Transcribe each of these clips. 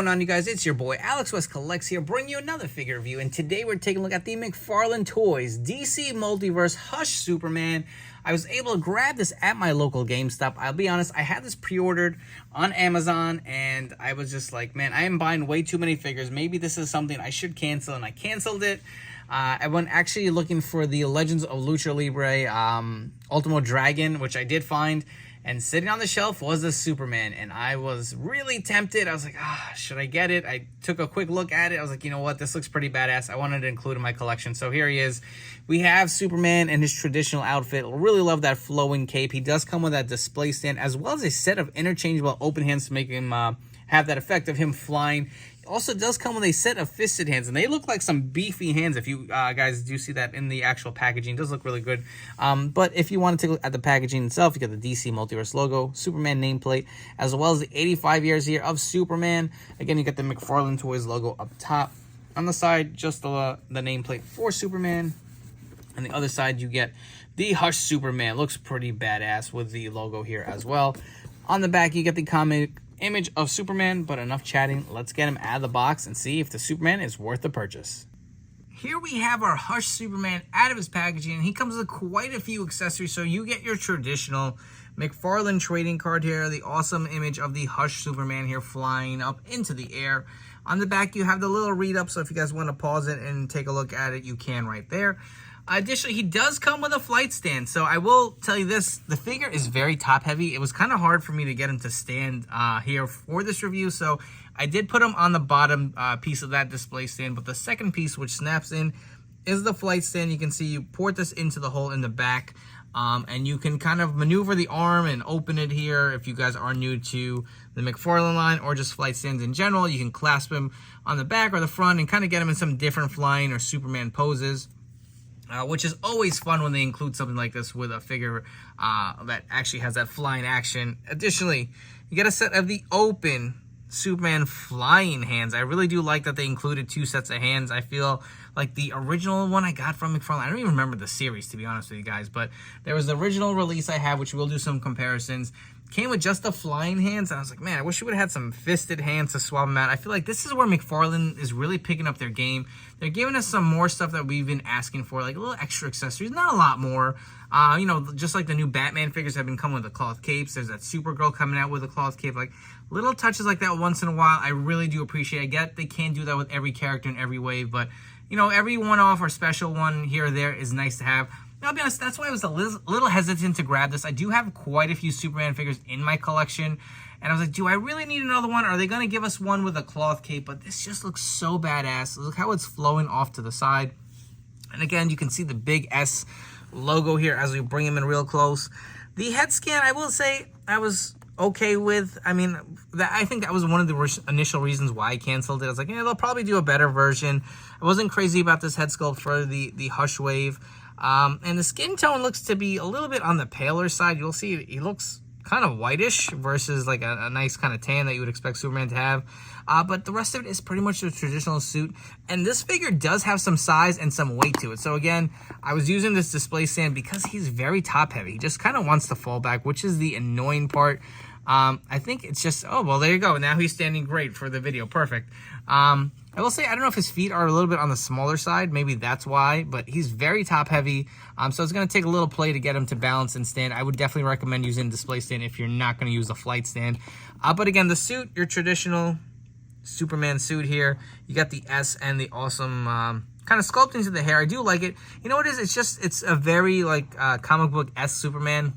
going on, you guys? It's your boy Alex West Collects here, bringing you another figure review. And today we're taking a look at the McFarlane Toys DC Multiverse Hush Superman. I was able to grab this at my local GameStop. I'll be honest, I had this pre-ordered on Amazon, and I was just like, man, I am buying way too many figures. Maybe this is something I should cancel, and I canceled it. I went actually looking for the Legends of Lucha Libre Ultimo Dragon, which I did find. And sitting on the shelf was the Superman, and I was really tempted. I was like, should I get it? I took a quick look at it. I was like, you know what? This looks pretty badass. I wanted to include in my collection. So here he is. We have Superman in his traditional outfit. Really love that flowing cape. He does come with that display stand, as well as a set of interchangeable open hands to make him have that effect of him flying. Also does come with a set of fisted hands, and they look like some beefy hands. If you guys do see that in the actual packaging, it does look really good. But if you want to take a look at the packaging itself, you got the DC Multiverse logo, Superman nameplate, as well as the 85 years here of Superman. Again, you got the McFarlane Toys logo up top. On the side, just the nameplate for Superman. On the other side, you get the Hush Superman. Looks pretty badass with the logo here as well. On the back, you get the comic image of Superman, but enough chatting. Let's get him out of the box and see if the Superman is worth the purchase. Here we have our Hush Superman out of his packaging, and he comes with quite a few accessories. So you get your traditional McFarlane trading card here, the awesome image of the Hush Superman here flying up into the air. On the back, you have the little read up, so if you guys want to pause it and take a look at it, you can right there. Additionally, he does come with a flight stand. So I will tell you this, the figure is very top heavy. It was kind of hard for me to get him to stand here for this review. So I did put him on the bottom piece of that display stand. But the second piece, which snaps in, is the flight stand. You can see you port this into the hole in the back. And you can kind of maneuver the arm and open it here if you guys are new to the McFarlane line or just flight stands in general. You can clasp him on the back or the front and kind of get him in some different flying or Superman poses. Which is always fun when they include something like this with a figure that actually has that flying action. Additionally, you get a set of the open Superman flying hands. I really do like that they included two sets of hands. I feel like the original one I got from McFarlane, I don't even remember the series, to be honest with you guys, but there was the original release I have, which we'll do some comparisons. Came with just the flying hands, and I was like, man, I wish we would have had some fisted hands to swap them out. I feel like this is where McFarlane is really picking up their game. They're giving us some more stuff that we've been asking for, like a little extra accessories, not a lot more. You know, just like the new Batman figures have been coming with the cloth capes. There's that Supergirl coming out with a cloth cape. Like, little touches like that once in a while, I really do appreciate. I get they can't do that with every character in every wave, but, you know, every one-off or special one here or there is nice to have. I'll be honest, that's why I was a little hesitant to grab this. I do have quite a few Superman figures in my collection, and I was like, do I really need another one? Are they going to give us one with a cloth cape? But this just looks so badass. Look how it's flowing off to the side. And again, you can see the big S logo here as we bring him in real close. The head scan, I will say, I was okay with. I mean, I think that was one of the initial reasons why I canceled it. I was like, yeah, they'll probably do a better version. I wasn't crazy about this head sculpt for the Hush wave. And the skin tone looks to be a little bit on the paler side. You'll see he looks kind of whitish versus like a nice kind of tan that you would expect Superman to have. But the rest of it is pretty much the traditional suit. And this figure does have some size and some weight to it. So again, I was using this display stand because he's very top heavy. He just kind of wants to fall back, which is the annoying part. I think it's just, oh, well, there you go. Now he's standing great for the video. Perfect. I will say, I don't know if his feet are a little bit on the smaller side. Maybe that's why, but he's very top heavy. So it's going to take a little play to get him to balance and stand. I would definitely recommend using a display stand if you're not going to use a flight stand. But again, the suit, your traditional Superman suit here. You got the S and the awesome kind of sculpting to the hair. I do like it. You know what it is? It's a very like comic book S Superman.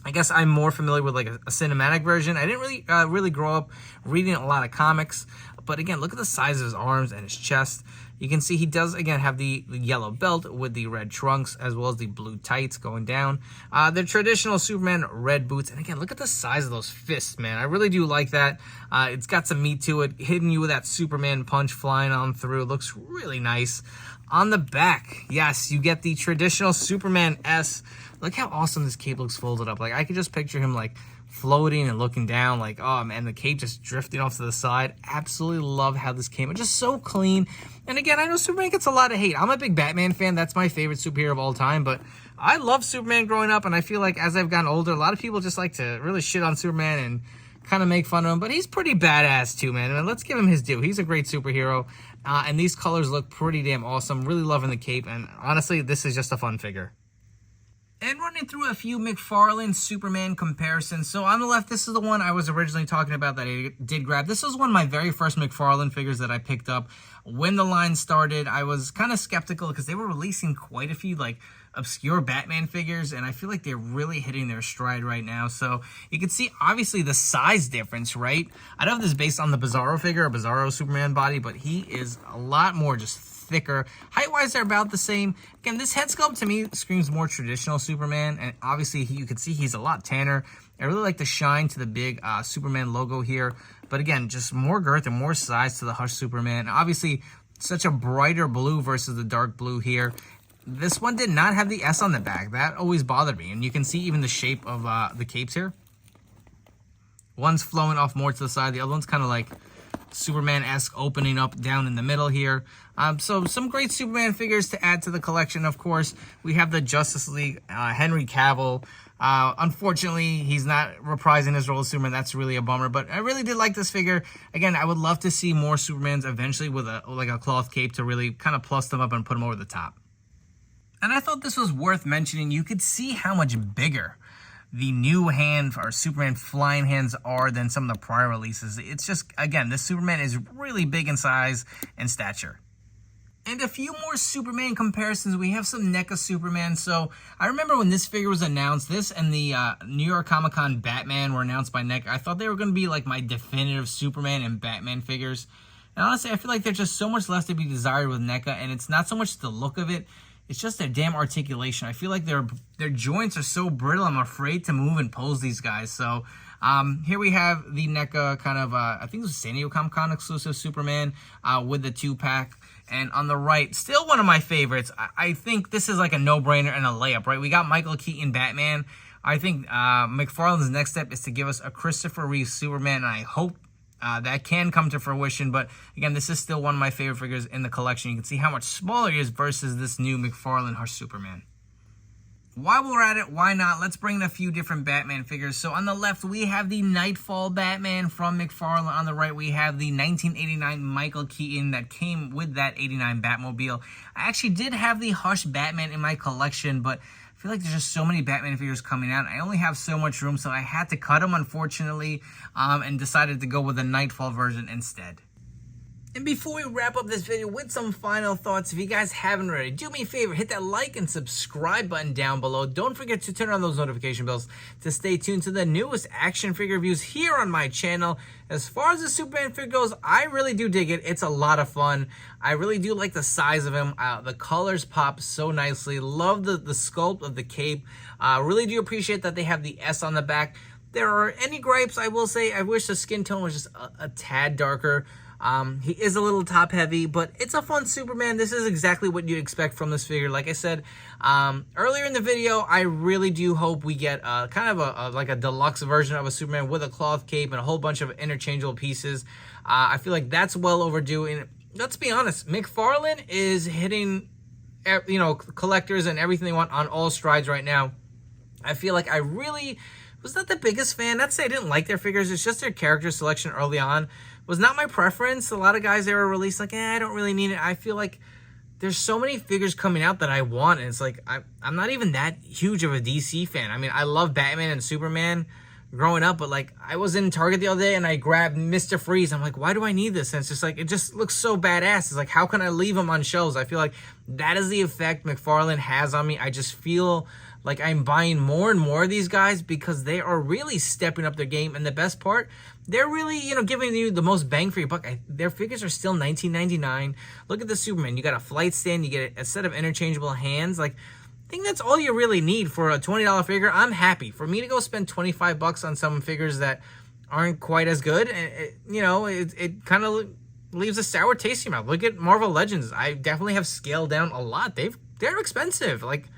I guess I'm more familiar with like a cinematic version. I didn't really grow up reading a lot of comics. But again, look at the size of his arms and his chest. You can see he does, again, have the yellow belt with the red trunks as well as the blue tights going down. The traditional Superman red boots. And again, look at the size of those fists, man. I really do like that. It's got some meat to it, hitting you with that Superman punch flying on through. It looks really nice. On the back, yes, you get the traditional Superman S. Look how awesome this cape looks folded up. Like, I could just picture him, like, floating and looking down, like, oh man, the cape just drifting off to the side. Absolutely love how this came out, just so clean. And again, I know Superman gets a lot of hate. I'm a big Batman fan. That's my favorite superhero of all time, but I love Superman growing up, and I feel like as I've gotten older, a lot of people just like to really shit on Superman and kind of make fun of him, but he's pretty badass too, man. And let's give him his due. He's a great superhero, and these colors look pretty damn awesome. Really loving the cape, and honestly, this is just a fun figure. And running through a few McFarlane Superman comparisons. So on the left, this is the one I was originally talking about that I did grab. This was one of my very first McFarlane figures that I picked up. When the line started, I was kind of skeptical because they were releasing quite a few like obscure Batman figures, and I feel like they're really hitting their stride right now. So you can see obviously the size difference, right? I don't know if this is based on the Bizarro figure, a Bizarro Superman body, but he is a lot more just thicker. Height-wise, they're about the same. Again, this head sculpt to me screams more traditional Superman, and obviously you can see he's a lot tanner. I really like the shine to the big Superman logo here, but again, just more girth and more size to the Hush Superman. Obviously, such a brighter blue versus the dark blue here. This one did not have the S on the back. That always bothered me, and you can see even the shape of the capes here. One's flowing off more to the side, the other one's kind of like Superman-esque opening up down in the middle here. So some great Superman figures to add to the collection. Of course, we have the Justice League, Henry Cavill. Unfortunately, he's not reprising his role as Superman. That's really a bummer, but I really did like this figure. Again, I would love to see more Supermans eventually with a cloth cape to really kind of plus them up and put them over the top. And I thought this was worth mentioning. You could see how much bigger the new hand or Superman flying hands are than some of the prior releases. It's just, again, this Superman is really big in size and stature. And a few more Superman comparisons. We have some NECA Superman. So I remember when this figure was announced, this and the New York Comic Con Batman were announced by NECA. I thought they were going to be like my definitive Superman and Batman figures. And honestly, I feel like there's just so much less to be desired with NECA, and it's not so much the look of it. It's just their damn articulation. I feel like their joints are so brittle, I'm afraid to move and pose these guys. So here we have the NECA kind of, I think it was San Diego Comic Con exclusive Superman with the 2-pack. And on the right, still one of my favorites. I think this is like a no-brainer and a layup, right? We got Michael Keaton Batman. I think McFarlane's next step is to give us a Christopher Reeve Superman, and I hope that can come to fruition. But again, this is still one of my favorite figures in the collection. You can see how much smaller he is versus this new McFarlane Hush Superman. While we're at it, why not? Let's bring in a few different Batman figures. So on the left, we have the Nightfall Batman from McFarlane. On the right, we have the 1989 Michael Keaton that came with that 89 Batmobile. I actually did have the Hush Batman in my collection, but I feel like there's just so many Batman figures coming out. I only have so much room, so I had to cut them, unfortunately, and decided to go with the Nightfall version instead. And before we wrap up this video with some final thoughts, if you guys haven't already, do me a favor, hit that like and subscribe button down below. Don't forget to turn on those notification bells to stay tuned to the newest action figure reviews here on my channel. As far as the Superman figure goes, I really do dig it. It's a lot of fun. I really do like the size of him. The colors pop so nicely. Love the sculpt of the cape. Really do appreciate that they have the S on the back. There are any gripes, I will say. I wish the skin tone was just a tad darker. He is a little top heavy, but it's a fun Superman. This is exactly what you'd expect from this figure. Like I said earlier in the video, I really do hope we get kind of like a deluxe version of a Superman with a cloth cape and a whole bunch of interchangeable pieces. I feel like that's well overdue. And let's be honest, McFarlane is hitting, you know, collectors and everything they want on all strides right now. I feel like I really was not the biggest fan. Not to say I didn't like their figures. It's just their character selection early on was not my preference. A lot of guys, they were released like, I don't really need it. I feel like there's so many figures coming out that I want, and it's like, I'm not even that huge of a DC fan. I mean, I love Batman and Superman growing up, but like, I was in Target the other day and I grabbed Mr. Freeze. I'm like, why do I need this? And it's just like, it just looks so badass. It's like, how can I leave him on shelves? I feel like that is the effect McFarlane has on me. I just feel like I'm buying more and more of these guys because they are really stepping up their game. And the best part, they're really, you know, giving you the most bang for your buck. Their figures are still $19.99. Look at the Superman. You got a flight stand. You get a set of interchangeable hands. Like, I think that's all you really need for a $20 figure. I'm happy. For me to go spend $25 on some figures that aren't quite as good, it kind of leaves a sour taste in your mouth. Look at Marvel Legends. I definitely have scaled down a lot. They're expensive. Like,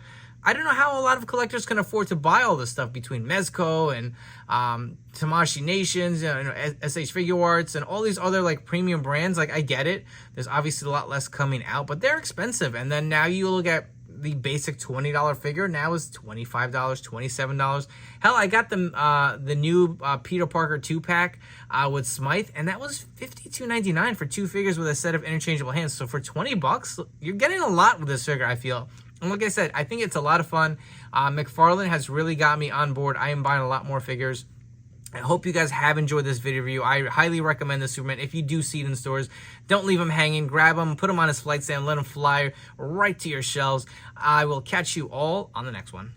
I don't know how a lot of collectors can afford to buy all this stuff between Mezco and Tamashii Nations, SH Figure Arts, and all these other like premium brands. Like, I get it. There's obviously a lot less coming out, but they're expensive. And then now you look at the basic $20 figure now is $25, $27. Hell, I got the new Peter Parker 2-pack with Smythe, and that was $52.99 for 2 figures with a set of interchangeable hands. So for $20, you're getting a lot with this figure, I feel. And like I said, I think it's a lot of fun. McFarlane has really got me on board. I am buying a lot more figures. I hope you guys have enjoyed this video review. I highly recommend the Superman. If you do see it in stores, don't leave him hanging. Grab him, put him on his flight stand, let him fly right to your shelves. I will catch you all on the next one.